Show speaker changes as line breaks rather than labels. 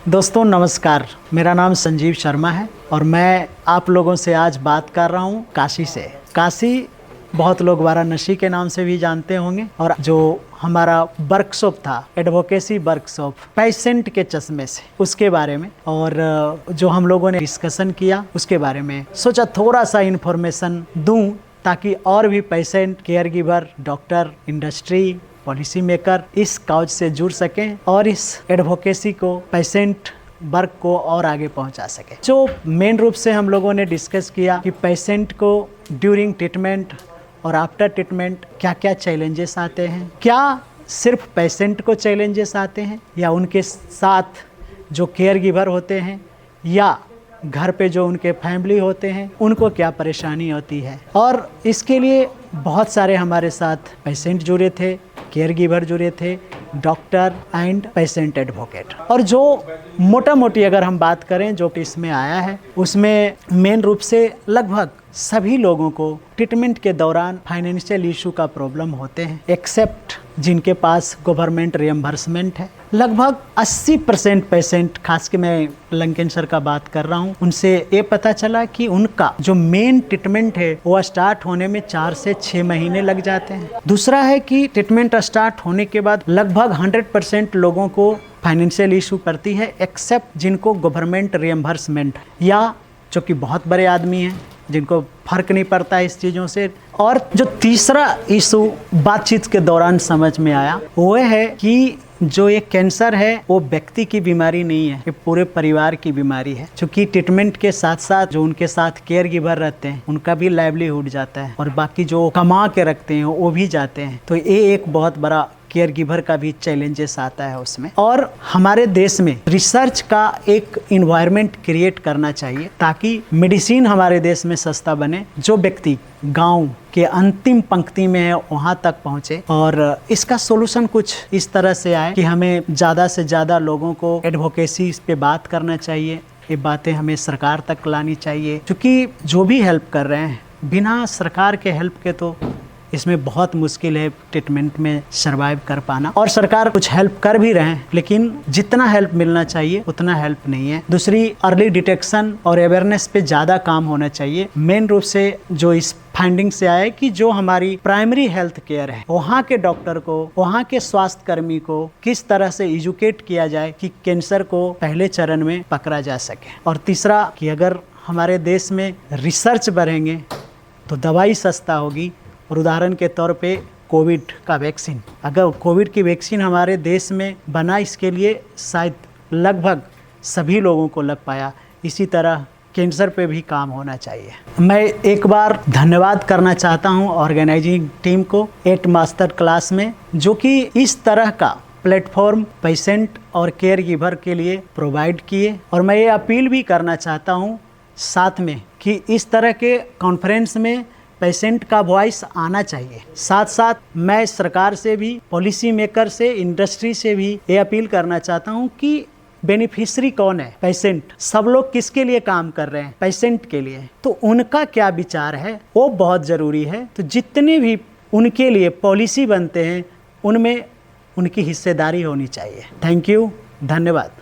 दोस्तों नमस्कार, मेरा नाम संजीव शर्मा है और मैं आप लोगों से आज बात कर रहा हूँ काशी से। काशी बहुत लोग वाराणसी के नाम से भी जानते होंगे और जो हमारा वर्कशॉप था, एडवोकेसी वर्कशॉप पेशेंट के चश्मे से, उसके बारे में और जो हम लोगों ने डिस्कशन किया उसके बारे में सोचा थोड़ा सा इन्फॉर्मेशन दूं ताकि और भी patient, care giver, doctor, industry, policy maker इस काउज से जुड़ सकें और इस एडवोकेसी को, पेशेंट वर्क को और आगे पहुंचा सके। जो मेन रूप से हम लोगों ने डिस्कस किया कि पेशेंट को ड्यूरिंग ट्रीटमेंट और आफ्टर ट्रीटमेंट क्या क्या चैलेंजेस आते हैं, क्या सिर्फ पेशेंट को चैलेंजेस आते हैं या उनके साथ जो केयर गिवर होते हैं या घर पे जो उनके फैमिली होते हैं उनको क्या परेशानी होती है। और इसके लिए बहुत सारे हमारे साथ पेशेंट जुड़े थे, केयर गिवर जुड़े थे, डॉक्टर एंड पेशेंट एडवोकेट। और जो मोटा मोटी अगर हम बात करें जो इसमें आया है उसमें मेन रूप से लगभग सभी लोगों को ट्रीटमेंट के दौरान फाइनेंशियल इशू का प्रॉब्लम होते हैं, एक्सेप्ट जिनके पास गवर्नमेंट रिएम्बर्समेंट है। लगभग 80% पेशेंट, खास के मैं लंग कैंसर का बात कर रहा हूँ, उनसे ये पता चला कि उनका जो मेन ट्रीटमेंट है वो स्टार्ट होने में 4 से 6 महीने लग जाते हैं। दूसरा है कि ट्रीटमेंट स्टार्ट होने के बाद लगभग 100% लोगों को फाइनेंशियल इशू करती है, एक्सेप्ट जिनको गवर्नमेंट रिएम्बर्समेंट या जो कि बहुत बड़े आदमी हैं जिनको फर्क नहीं पड़ता है इस चीज़ों से। और जो तीसरा इशू बातचीत के दौरान समझ में आया वो है कि जो ये कैंसर है वो व्यक्ति की बीमारी नहीं है, ये पूरे परिवार की बीमारी है। क्योंकि ट्रीटमेंट के साथ साथ जो उनके साथ केयर गिवर रहते हैं उनका भी लाइवलीहुड जाता है और बाकी जो कमा के रखते हैं वो भी जाते हैं। तो ये एक बहुत बड़ा केयर गिवर का भी चैलेंजेस आता है उसमें। और हमारे देश में रिसर्च का एक इन्वायरमेंट क्रिएट करना चाहिए ताकि मेडिसिन हमारे देश में सस्ता बने, जो व्यक्ति गांव के अंतिम पंक्ति में है वहाँ तक पहुँचे। और इसका सोल्यूशन कुछ इस तरह से आए कि हमें ज़्यादा से ज़्यादा लोगों को एडवोकेसी पे बात करना चाहिए, ये बातें हमें सरकार तक लानी चाहिए। क्योंकि जो भी हेल्प कर रहे हैं बिना सरकार के हेल्प के तो इसमें बहुत मुश्किल है ट्रीटमेंट में सरवाइव कर पाना। और सरकार कुछ हेल्प कर भी रहे हैं लेकिन जितना हेल्प मिलना चाहिए उतना हेल्प नहीं है। दूसरी, अर्ली डिटेक्शन और अवेयरनेस पे ज़्यादा काम होना चाहिए। मेन रूप से जो इस फाइंडिंग से आया कि जो हमारी प्राइमरी हेल्थ केयर है वहाँ के डॉक्टर को, वहाँ के स्वास्थ्य कर्मी को किस तरह से एजुकेट किया जाए कि कैंसर को पहले चरण में पकड़ा जा सके। और तीसरा कि अगर हमारे देश में रिसर्च बढ़ेंगे तो दवाई सस्ता होगी। और उदाहरण के तौर पे कोविड का वैक्सीन, अगर कोविड की वैक्सीन हमारे देश में बना, इसके लिए शायद लगभग सभी लोगों को लग पाया। इसी तरह कैंसर पे भी काम होना चाहिए। मैं एक बार धन्यवाद करना चाहता हूँ ऑर्गेनाइजिंग टीम को 8 मास्टर क्लास में, जो कि इस तरह का प्लेटफॉर्म पेशेंट और केयर गिवर के लिए प्रोवाइड किए। और मैं ये अपील भी करना चाहता हूँ साथ में कि इस तरह के कॉन्फ्रेंस में पेशेंट का वॉइस आना चाहिए। साथ साथ मैं सरकार से भी, पॉलिसी मेकर से, इंडस्ट्री से भी ये अपील करना चाहता हूँ कि बेनिफिशियरी कौन है, पेशेंट। सब लोग किसके लिए काम कर रहे हैं? पेशेंट के लिए। तो उनका क्या विचार है वो बहुत ज़रूरी है। तो जितने भी उनके लिए पॉलिसी बनते हैं उनमें उनकी हिस्सेदारी होनी चाहिए। थैंक यू, धन्यवाद।